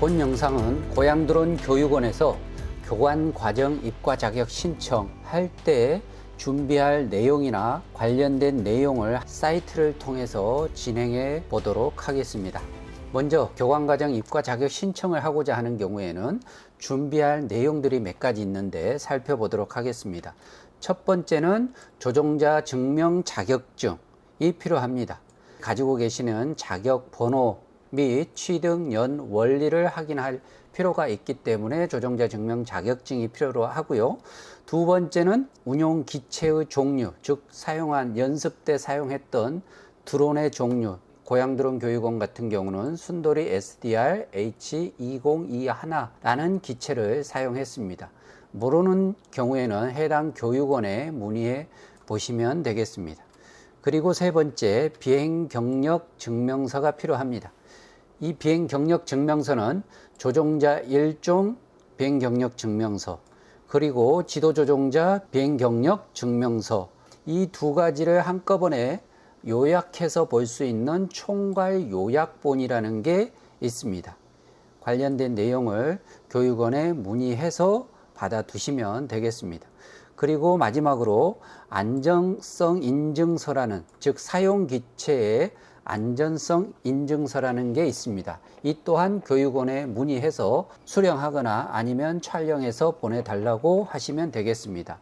본 영상은 고양드론 교육원에서 교관 과정 입과 자격 신청할 때 준비할 내용이나 관련된 내용을 사이트를 통해서 진행해 보도록 하겠습니다. 먼저 교관과정 입과 자격 신청을 하고자 하는 경우에는 준비할 내용들이 몇 가지 있는데 살펴보도록 하겠습니다. 첫 번째는 조종자 증명 자격증이 필요합니다. 가지고 계시는 자격 번호 및 취득 연 원리를 확인할 필요가 있기 때문에 조종자 증명 자격증이 필요로 하고요. 두 번째는 운용 기체의 종류, 즉 사용한 연습 때 사용했던 드론의 종류, 고양드론 교육원 같은 경우는 순돌이 SDR H2021라는 기체를 사용했습니다. 모르는 경우에는 해당 교육원에 문의해 보시면 되겠습니다. 그리고 세 번째, 비행 경력 증명서가 필요합니다. 이 비행 경력 증명서는 조종자 1종 비행 경력 증명서, 그리고 지도 조종자 비행 경력 증명서, 이 두 가지를 한꺼번에 요약해서 볼 수 있는 총괄 요약본이라는 게 있습니다. 관련된 내용을 교육원에 문의해서 받아두시면 되겠습니다. 그리고 마지막으로 안정성 인증서라는, 즉 사용기체의 안전성 인증서라는 게 있습니다. 이 또한 교육원에 문의해서 수령하거나 아니면 촬영해서 보내달라고 하시면 되겠습니다.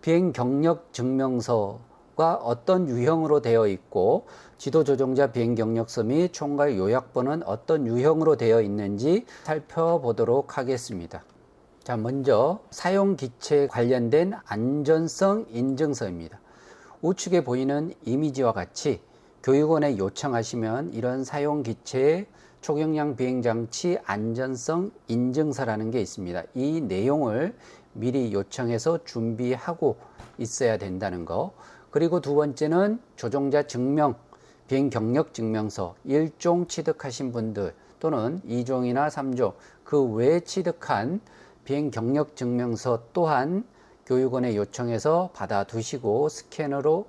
비행 경력 증명서가 어떤 유형으로 되어 있고 지도조종자 비행 경력서 및 총괄 요약본은 어떤 유형으로 되어 있는지 살펴보도록 하겠습니다. 자, 먼저 사용기체에 관련된 안전성 인증서입니다. 우측에 보이는 이미지와 같이 교육원에 요청하시면 이런 사용기체의 초경량 비행장치 안전성 인증서라는 게 있습니다. 이 내용을 미리 요청해서 준비하고 있어야 된다는 거. 그리고 두 번째는 조종자 증명, 비행 경력 증명서 1종 취득하신 분들 또는 2종이나 3종 그 외에 취득한 비행 경력 증명서 또한 교육원에 요청해서 받아두시고 스캐너로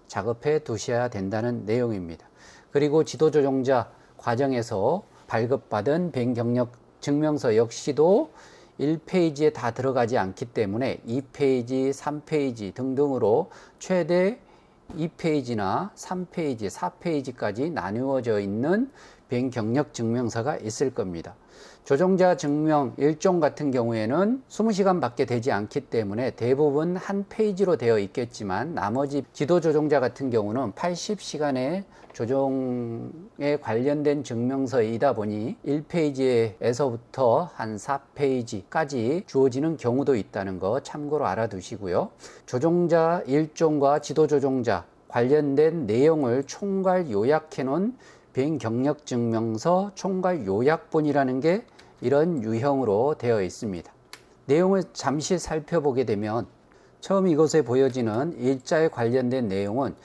작업해 두셔야 된다는 내용입니다. 그리고 지도조종자 과정에서 발급받은 비행 경력 증명서 역시도 1페이지에 다 들어가지 않기 때문에 2페이지, 3페이지 등등으로 최대 2페이지나 3페이지, 4페이지까지 나누어져 있는 비행 경력 증명서가 있을 겁니다. 조종자 증명 1종 같은 경우에는 20시간 밖에 되지 않기 때문에 대부분 한 페이지로 되어 있겠지만 나머지 지도 조종자 같은 경우는 80시간의 조종에 관련된 증명서이다 보니 1페이지에서부터 한 4페이지까지 주어지는 경우도 있다는 거 참고로 알아두시고요. 조종자 1종과 지도 조종자 관련된 내용을 총괄 요약해 놓은 비행 경력 증명서 총괄 요약본이라는 게 이런 유형으로 되어 있습니다. 내용을 잠시 살펴보게 되면 처음 이곳에 보여지는 일자에 관련된 내용은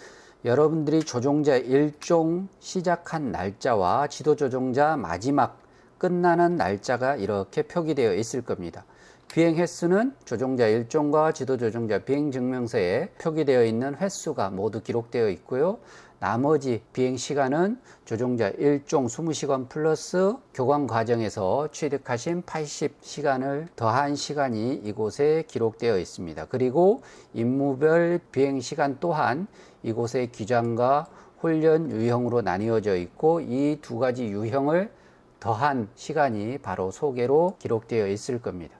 여러분들이 조종자 1종 시작한 날짜와 지도 조종자 마지막 끝나는 날짜가 이렇게 표기되어 있을 겁니다. 비행 횟수는 조종자 1종과 지도 조종자 비행 증명서에 표기되어 있는 횟수가 모두 기록되어 있고요. 나머지 비행 시간은 조종자 1종 20시간 플러스 교관 과정에서 취득하신 80시간을 더한 시간이 이곳에 기록되어 있습니다. 그리고 임무별 비행 시간 또한 이곳에 기장과 훈련 유형으로 나뉘어져 있고 이 두 가지 유형을 더한 시간이 바로 소개로 기록되어 있을 겁니다.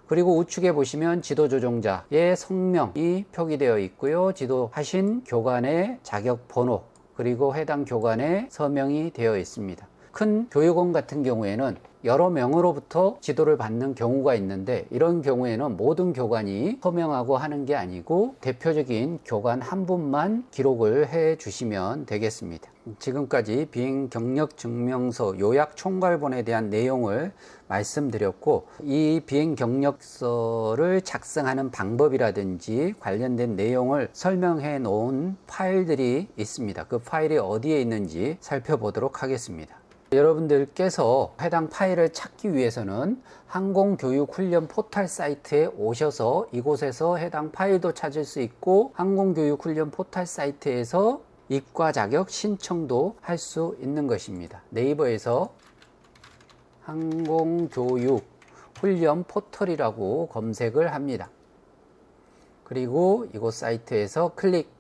그리고 우측에 보시면 지도 조종자의 성명이 표기되어 있고요. 지도하신 교관의 자격 번호 그리고 해당 교관의 서명이 되어 있습니다. 큰 교육원 같은 경우에는 여러 명으로부터 지도를 받는 경우가 있는데 이런 경우에는 모든 교관이 서명하고 하는 게 아니고 대표적인 교관 한 분만 기록을 해 주시면 되겠습니다. 지금까지 비행 경력 증명서 요약 총괄본에 대한 내용을 말씀드렸고 이 비행 경력서를 작성하는 방법이라든지 관련된 내용을 설명해 놓은 파일들이 있습니다. 그 파일이 어디에 있는지 살펴보도록 하겠습니다. 여러분들께서 해당 파일을 찾기 위해서는 항공교육훈련 포털 사이트에 오셔서 이곳에서 해당 파일도 찾을 수 있고 항공교육훈련 포털 사이트에서 입과 자격 신청도 할 수 있는 것입니다. 네이버에서 항공교육 훈련 포털이라고 검색을 합니다. 그리고 이곳 사이트에서 클릭.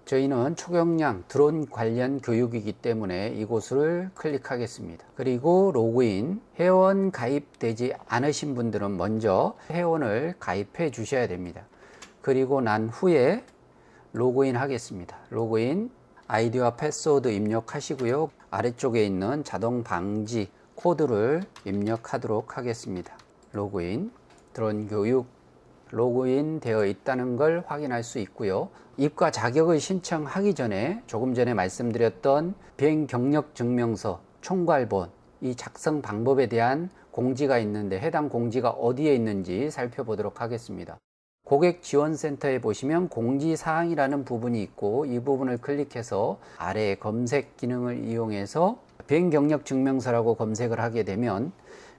저희는 초경량 드론 관련 교육이기 때문에 이곳을 클릭하겠습니다. 그리고 로그인. 회원 가입되지 않으신 분들은 먼저 회원을 가입해 주셔야 됩니다. 그리고 난 후에 로그인 하겠습니다. 로그인. 아이디와 패스워드 입력하시고요. 아래쪽에 있는 자동 방지 코드를 입력하도록 하겠습니다. 로그인. 드론 교육 로그인 되어 있다는 걸 확인할 수 있고요. 입과 자격을 신청하기 전에 조금 전에 말씀드렸던 비행 경력 증명서 총괄본 이 작성 방법에 대한 공지가 있는데 해당 공지가 어디에 있는지 살펴보도록 하겠습니다. 고객지원센터에 보시면 공지사항이라는 부분이 있고 이 부분을 클릭해서 아래 검색 기능을 이용해서 비행경력증명서라고 검색을 하게 되면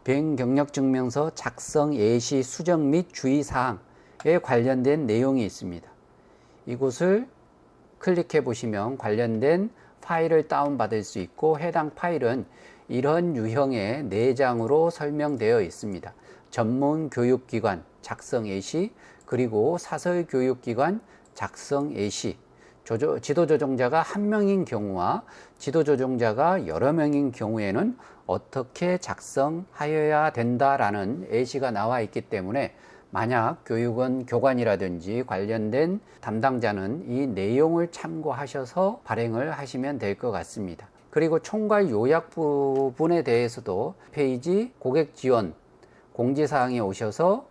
비행경력증명서 작성 예시 수정 및 주의사항에 관련된 내용이 있습니다. 이곳을 클릭해 보시면 관련된 파일을 다운받을 수 있고 해당 파일은 이런 유형의 4장으로 설명되어 있습니다. 전문교육기관 작성 예시, 그리고 사설교육기관 작성 예시, 지도조종자가 1명인 경우와 지도조종자가 여러 명인 경우에는 어떻게 작성하여야 된다라는 예시가 나와 있기 때문에 만약 교육원 교관이라든지 관련된 담당자는 이 내용을 참고하셔서 발행을 하시면 될 것 같습니다. 그리고 총괄 요약 부분에 대해서도 페이지 고객 지원 공지사항에 오셔서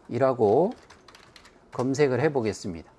총괄이라고 검색을 해 보겠습니다.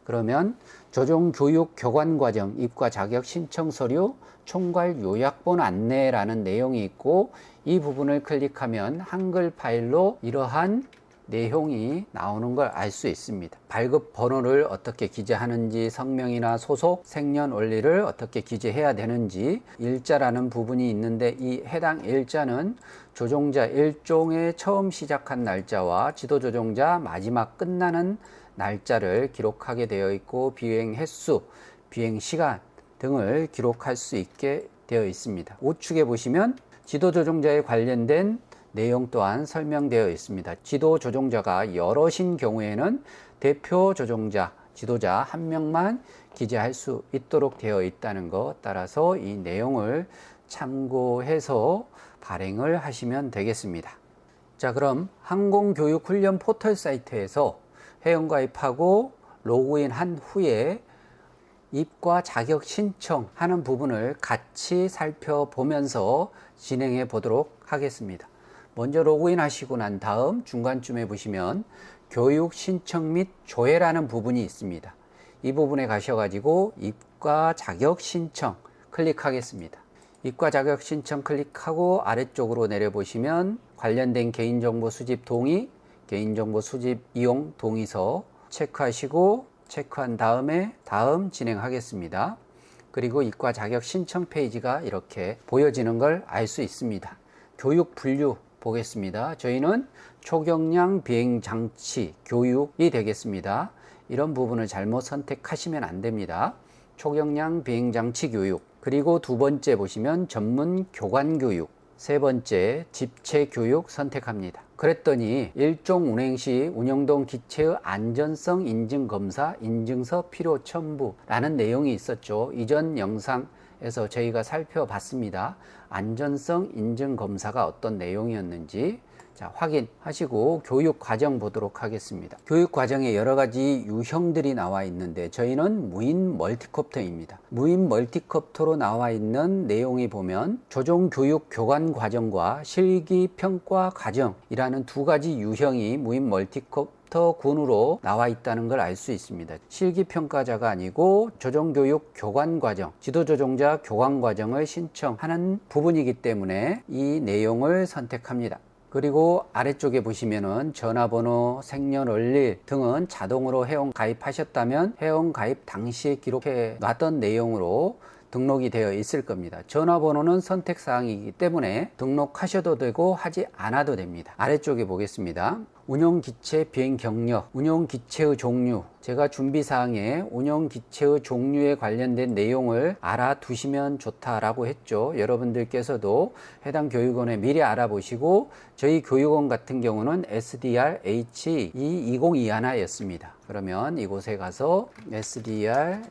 그러면 조종교육 교관과정 입과 자격 신청 서류 총괄 요약본 안내라는 내용이 있고 이 부분을 클릭하면 한글 파일로 이러한 내용이 나오는 걸 알 수 있습니다. 발급 번호를 어떻게 기재하는지, 성명이나 소속, 생년월일을 어떻게 기재해야 되는지, 일자라는 부분이 있는데 이 해당 일자는 조종자 일종의 처음 시작한 날짜와 지도조종자 마지막 끝나는 날짜를 기록하게 되어 있고 비행 횟수, 비행 시간 등을 기록할 수 있게 되어 있습니다. 우측에 보시면 지도조종자에 관련된 내용 또한 설명되어 있습니다. 지도조종자가 여럿인 경우에는 대표 조종자, 지도자 1명만 기재할 수 있도록 되어 있다는 것 따라서 이 내용을 참고해서 발행을 하시면 되겠습니다. 자, 그럼 항공교육훈련 포털 사이트에서 회원가입하고 로그인 한 후에 입과 자격 신청하는 부분을 같이 살펴보면서 진행해 보도록 하겠습니다. 먼저 로그인 하시고 난 다음 중간쯤에 보시면 교육 신청 및 조회라는 부분이 있습니다. 이 부분에 가셔가지고 입과 자격 신청 클릭하겠습니다. 입과 자격 신청 클릭하고 아래쪽으로 내려보시면 관련된 개인정보 수집 동의, 개인정보 수집 이용 동의서 체크하시고 체크한 다음에 다음 진행하겠습니다. 그리고 입과 자격 신청 페이지가 이렇게 보여지는 걸 알 수 있습니다. 교육 분류 보겠습니다. 저희는 초경량 비행장치 교육이 되겠습니다. 이런 부분을 잘못 선택하시면 안 됩니다. 초경량 비행장치 교육, 그리고 두 번째 보시면 전문 교관 교육, 세 번째 집체 교육 선택합니다. 그랬더니 일종 운행 시 운영동 기체의 안전성 인증 검사 인증서 필요 첨부라는 내용이 있었죠. 이전 영상에서 저희가 살펴봤습니다. 안전성 인증 검사가 어떤 내용이었는지 자, 확인하시고 교육 과정 보도록 하겠습니다. 교육 과정에 여러 가지 유형들이 나와 있는데 저희는 무인 멀티콥터입니다. 무인 멀티콥터로 나와 있는 내용이 보면 조종 교육 교관 과정과 실기 평가 과정이라는 두 가지 유형이 무인 멀티콥터 군으로 나와 있다는 걸 알 수 있습니다. 실기평가자가 아니고 조종교육 교관과정, 지도조종자 교관과정을 신청하는 부분이기 때문에 이 내용을 선택합니다. 그리고 아래쪽에 보시면은 전화번호, 생년월일 등은 자동으로 회원 가입하셨다면 회원 가입 당시에 기록해 놨던 내용으로 등록이 되어 있을 겁니다. 전화번호는 선택사항이기 때문에 등록하셔도 되고 하지 않아도 됩니다. 아래쪽에 보겠습니다. 운용기체 비행 경력, 운용기체의 종류, 제가 준비사항에 운용기체의 종류에 관련된 내용을 알아두시면 좋다라고 했죠. 여러분들께서도 해당 교육원에 미리 알아보시고 저희 교육원 같은 경우는 SDR H22021였습니다. 그러면 이곳에 가서 SDR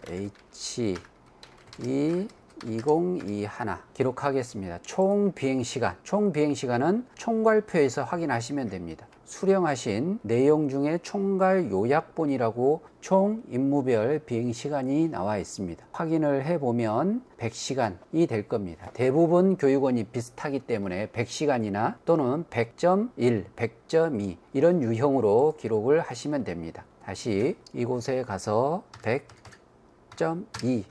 H22021 기록하겠습니다. 총 비행시간은 총괄표에서 확인하시면 됩니다. 수령하신 내용 중에 총괄 요약본이라고 총 임무별 비행시간이 나와 있습니다. 확인을 해보면 100시간이 될 겁니다. 대부분 교육원이 비슷하기 때문에 100시간이나 또는 100.1, 100.2 이런 유형으로 기록을 하시면 됩니다. 다시 이곳에 가서 100.2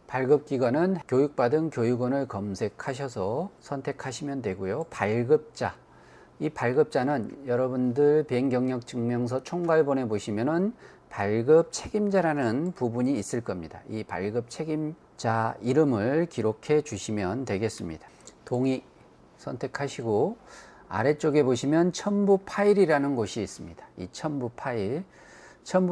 발급기관은 교육받은 교육원을 검색하셔서 선택하시면 되고요. 발급자, 이 발급자는 여러분들 비행경력증명서 총괄본에 보시면은 발급 책임자라는 부분이 있을 겁니다. 이 발급 책임자 이름을 기록해 주시면 되겠습니다. 동의 선택하시고 아래쪽에 보시면 첨부 파일이라는 곳이 있습니다. 이 첨부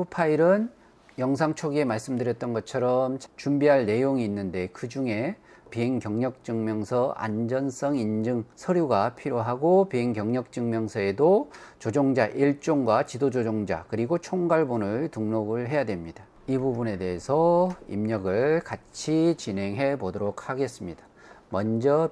파일은 영상 초기에 말씀드렸던 것처럼 준비할 내용이 있는데 그 중에 비행경력증명서 안전성 인증 서류가 필요하고 비행경력증명서에도 조종자 1종과 지도조종자 그리고 총괄본을 등록을 해야 됩니다. 이 부분에 대해서 입력을 같이 진행해 보도록 하겠습니다. 먼저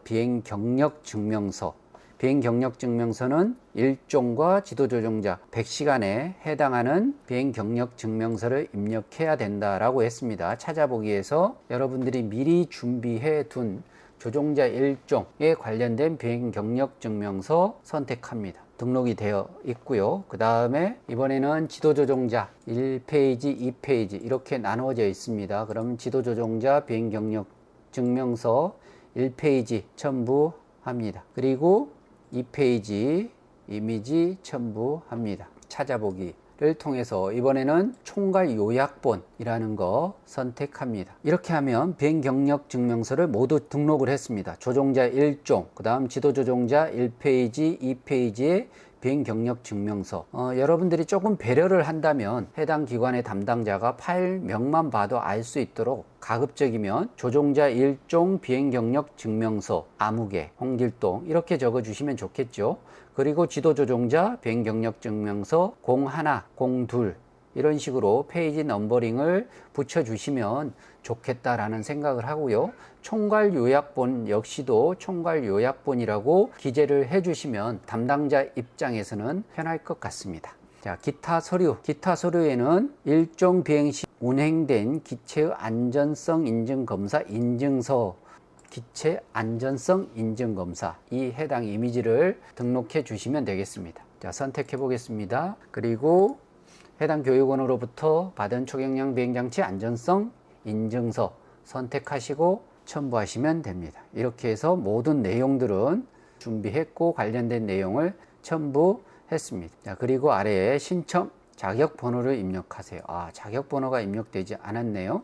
비행경력증명서는 1종과 지도조종자 100시간에 해당하는 비행경력증명서를 입력해야 된다라고 했습니다. 찾아보기에서 여러분들이 미리 준비해 둔 조종자 1종에 관련된 비행경력증명서 선택합니다. 등록이 되어 있고요. 그 다음에 이번에는 지도조종자 1페이지, 2페이지 이렇게 나누어져 있습니다. 그럼 지도조종자 비행경력증명서 1페이지 첨부합니다. 그리고 2페이지 이미지 첨부합니다. 찾아보기를 통해서 이번에는 총괄 요약본이라는 거 선택합니다. 이렇게 하면 비행경력증명서를 모두 등록을 했습니다. 조종자 1종, 그 다음 지도조종자 1페이지, 2페이지에 비행경력증명서 여러분들이 조금 배려를 한다면 해당 기관의 담당자가 파일명만 봐도 알 수 있도록 가급적이면 조종자 1종 비행경력증명서 아무개, 홍길동 이렇게 적어주시면 좋겠죠. 그리고 지도조종자 비행경력증명서 01, 02 이런 식으로 페이지 넘버링을 붙여주시면 좋겠다라는 생각을 하고요. 총괄 요약본 역시도 총괄 요약본이라고 기재를 해주시면 담당자 입장에서는 편할 것 같습니다. 자, 기타 서류에는 일종 비행 시 운행된 기체의 안전성 인증검사 인증서, 기체 안전성 인증검사 이 해당 이미지를 등록해 주시면 되겠습니다. 자, 선택해 보겠습니다. 그리고 해당 교육원으로부터 받은 초경량 비행장치 안전성 인증서 선택하시고 첨부하시면 됩니다. 이렇게 해서 모든 내용들은 준비했고 관련된 내용을 첨부했습니다. 자, 그리고 아래에 신청 자격번호를 입력하세요. 자격번호가 입력되지 않았네요.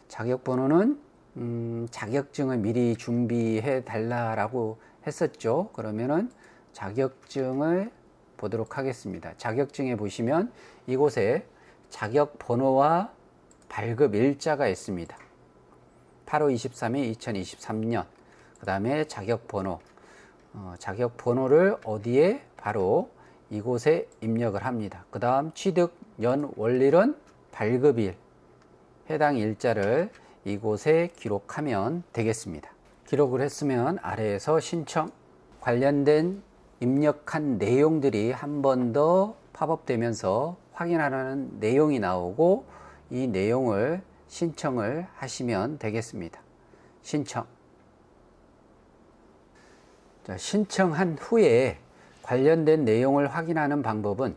자격번호는 자격증을 미리 준비해 달라고 했었죠. 그러면은 자격증을 보도록 하겠습니다. 자격증에 보시면 이곳에 자격번호와 발급 일자가 있습니다. 8월 23일 2023년 그 다음에 자격번호 자격번호를 어디에 바로 이곳에 입력을 합니다. 그 다음 취득 연 월일은 발급일 해당 일자를 이곳에 기록하면 되겠습니다. 기록을 했으면 아래에서 신청 관련된 입력한 내용들이 한 번 더 팝업되면서 확인하라는 내용이 나오고 이 내용을 신청을 하시면 되겠습니다. 신청한 후에 관련된 내용을 확인하는 방법은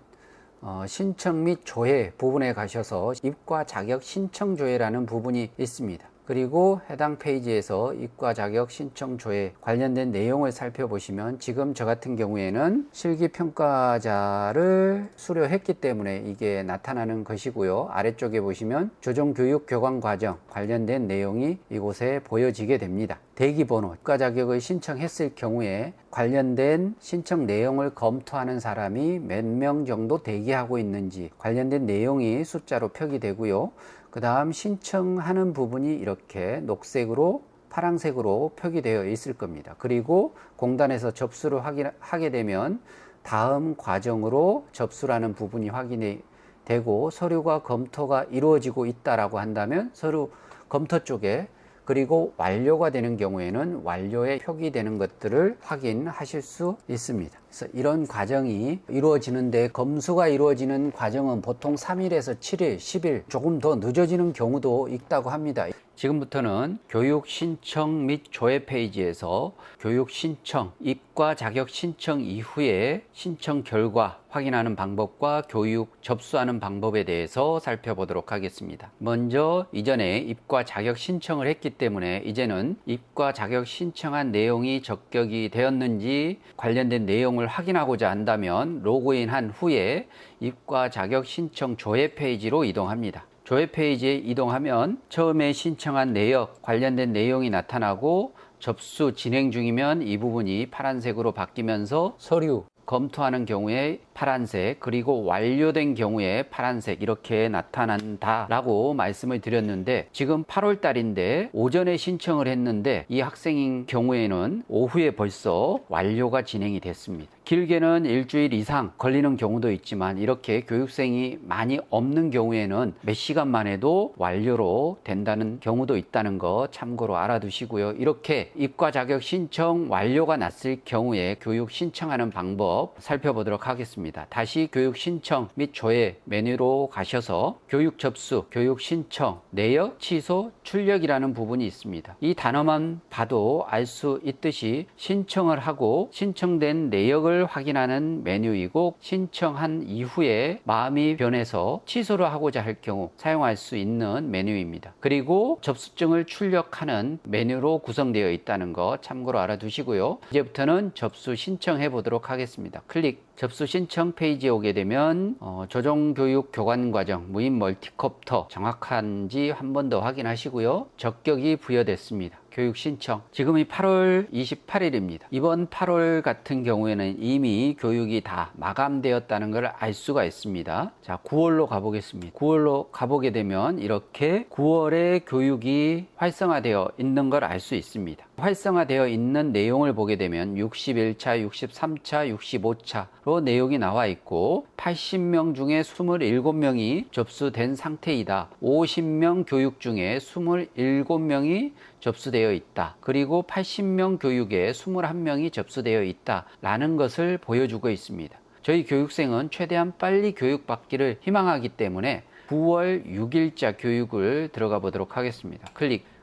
신청 및 조회 부분에 가셔서 입과 자격 신청 조회라는 부분이 있습니다. 그리고 해당 페이지에서 이과 자격 신청 조회 관련된 내용을 살펴보시면 지금 저 같은 경우에는 실기평가자를 수료했기 때문에 이게 나타나는 것이고요. 아래쪽에 보시면 조정교육교관과정 관련된 내용이 이곳에 보여지게 됩니다. 대기번호, 이과 자격을 신청했을 경우에 관련된 신청 내용을 검토하는 사람이 몇 명 정도 대기하고 있는지 관련된 내용이 숫자로 표기되고요. 그 다음 신청하는 부분이 이렇게 녹색으로 파란색으로 표기되어 있을 겁니다. 그리고 공단에서 접수를 하게 되면 다음 과정으로 접수라는 부분이 확인이 되고 서류가 검토가 이루어지고 있다라고 한다면 서류 검토 쪽에 그리고 완료가 되는 경우에는 완료에 표기되는 것들을 확인하실 수 있습니다. 그래서 이런 과정이 이루어지는데 검수가 이루어지는 과정은 보통 3일에서 7일, 10일 조금 더 늦어지는 경우도 있다고 합니다. 지금부터는 교육 신청 및 조회 페이지에서 교육 신청, 이과 자격 신청 이후에 신청 결과 확인하는 방법과 교육 접수하는 방법에 대해서 살펴보도록 하겠습니다. 먼저 이전에 이과 자격 신청을 했기 때문에 이제는 이과 자격 신청한 내용이 적격이 되었는지 관련된 내용을 확인하고자 한다면 로그인한 후에 이과 자격 신청 조회 페이지로 이동합니다. 조회 페이지에 이동하면 처음에 신청한 내역, 관련된 내용이 나타나고 접수 진행 중이면 이 부분이 파란색으로 바뀌면서 서류 검토하는 경우에 파란색, 그리고 완료된 경우에 파란색 이렇게 나타난다라고 말씀을 드렸는데 지금 8월 달인데 오전에 신청을 했는데 이 학생인 경우에는 오후에 벌써 완료가 진행이 됐습니다. 길게는 일주일 이상 걸리는 경우도 있지만 이렇게 교육생이 많이 없는 경우에는 몇 시간만 해도 완료로 된다는 경우도 있다는 거 참고로 알아두시고요. 이렇게 이과 자격 신청 완료가 났을 경우에 교육 신청하는 방법 살펴보도록 하겠습니다. 다시 교육 신청 및 조회 메뉴로 가셔서 교육 접수, 교육 신청, 내역, 취소, 출력이라는 부분이 있습니다. 이 단어만 봐도 알 수 있듯이 신청을 하고 신청된 내역을 확인하는 메뉴이고 신청한 이후에 마음이 변해서 취소를 하고자 할 경우 사용할 수 있는 메뉴입니다. 그리고 접수증을 출력하는 메뉴로 구성되어 있다는 거 참고로 알아두시고요. 이제부터는 접수 신청해 보도록 하겠습니다. 클릭 접수 신청 페이지에 오게 되면 조정교육 교관과정 무인 멀티콥터 정확한지 한 번 더 확인하시고요. 적격이 부여됐습니다. 교육 신청 지금이 8월 28일입니다. 이번 8월 같은 경우에는 이미 교육이 다 마감되었다는 걸 알 수가 있습니다. 자, 9월로 가보겠습니다. 9월로 가보게 되면 이렇게 9월에 교육이 활성화되어 있는 걸 알 수 있습니다. 활성화되어 있는 내용을 보게 되면 61차, 63차, 65차로 내용이 나와 있고 80명 중에 27명이 접수된 상태이다. 50명 교육 중에 27명이 접수되어 있다. 그리고 80명 교육에 21명이 접수되어 있다. 라는 것을 보여주고 있습니다. 저희 교육생은 최대한 빨리 교육받기를 희망하기 때문에 9월 6일자 교육을 들어가 보도록 하겠습니다.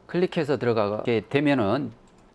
클릭해서 들어가게 되면은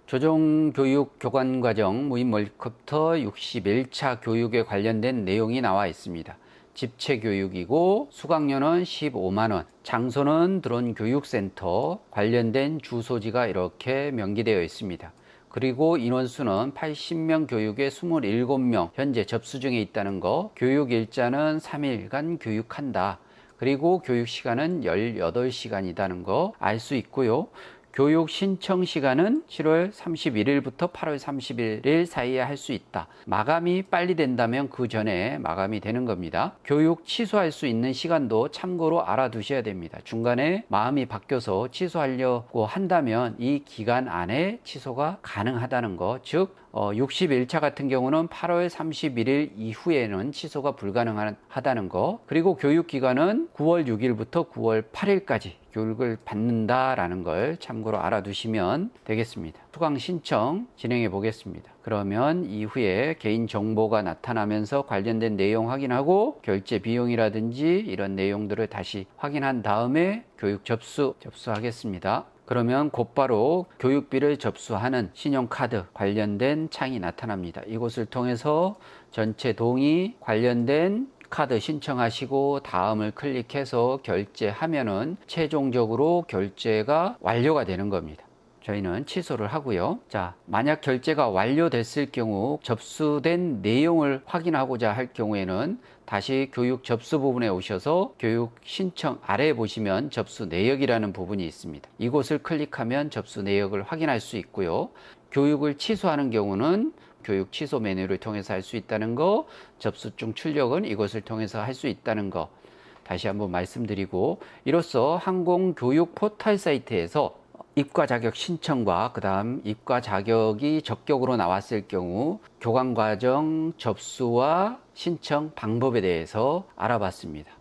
조정교육 교관과정 무인 멀티콥터 61차 교육에 관련된 내용이 나와 있습니다. 집체 교육이고 수강료는 15만원, 장소는 드론교육센터, 관련된 주소지가 이렇게 명기되어 있습니다. 그리고 인원수는 80명 교육에 27명 현재 접수 중에 있다는 거, 교육 일자는 3일간 교육한다. 그리고 교육 시간은 18시간이라는 거 알 수 있고요. 교육 신청 시간은 7월 31일부터 8월 31일 사이에 할 수 있다. 마감이 빨리 된다면 그 전에 마감이 되는 겁니다. 교육 취소할 수 있는 시간도 참고로 알아두셔야 됩니다. 중간에 마음이 바뀌어서 취소하려고 한다면 이 기간 안에 취소가 가능하다는 거, 즉 61차 같은 경우는 8월 31일 이후에는 취소가 불가능하다는 거, 그리고 교육 기간은 9월 6일부터 9월 8일까지 교육을 받는다라는 걸 참고로 알아두시면 되겠습니다. 수강 신청 진행해 보겠습니다. 그러면 이후에 개인 정보가 나타나면서 관련된 내용 확인하고 결제 비용이라든지 이런 내용들을 다시 확인한 다음에 교육 접수하겠습니다. 그러면 곧바로 교육비를 접수하는 신용카드 관련된 창이 나타납니다. 이곳을 통해서 전체 동의 관련된 카드 신청하시고 다음을 클릭해서 결제하면은 최종적으로 결제가 완료가 되는 겁니다. 저희는 취소를 하고요. 자, 만약 결제가 완료됐을 경우 접수된 내용을 확인하고자 할 경우에는 다시 교육 접수 부분에 오셔서 교육 신청 아래에 보시면 접수 내역이라는 부분이 있습니다. 이곳을 클릭하면 접수 내역을 확인할 수 있고요. 교육을 취소하는 경우는 교육 취소 메뉴를 통해서 할 수 있다는 거, 접수증 출력은 이것을 통해서 할 수 있다는 거 다시 한번 말씀드리고, 이로써 항공교육 포털 사이트에서 입과 자격 신청과 그 다음 입과 자격이 적격으로 나왔을 경우 교관 과정 접수와 신청 방법에 대해서 알아봤습니다.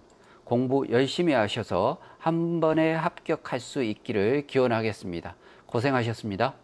공부 열심히 하셔서 한 번에 합격할 수 있기를 기원하겠습니다. 고생하셨습니다.